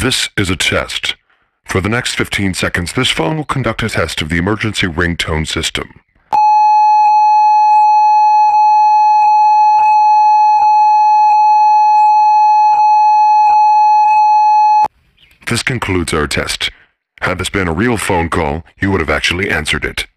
This is a test. For the next 15 seconds, this phone will conduct a test of the emergency ringtone system. This concludes our test. Had this been a real phone call, you would have actually answered it.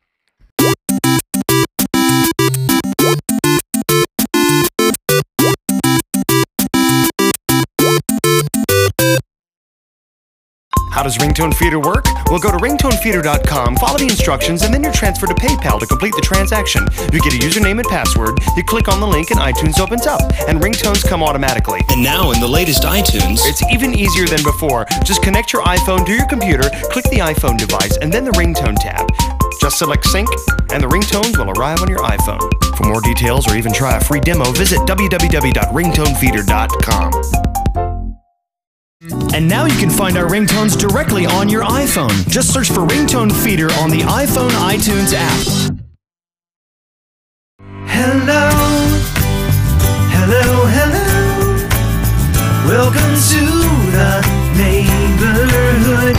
How does RingtoneFeeder work? Well, go to ringtonefeeder.com, follow the instructions, and then you're transferred to PayPal to complete the transaction. You get a username and password, you click on the link, and iTunes opens up, and ringtones come automatically. And now in the latest iTunes, it's even easier than before. Just connect your iPhone to your computer, click the iPhone device, and then the ringtone tab. Just select sync, and the ringtones will arrive on your iPhone. For more details or even try a free demo, visit www.ringtonefeeder.com. And now you can find our ringtones directly on your iPhone. Just search for RingtoneFeeder on the iPhone iTunes app. Hello, hello, hello. Welcome to the neighborhood.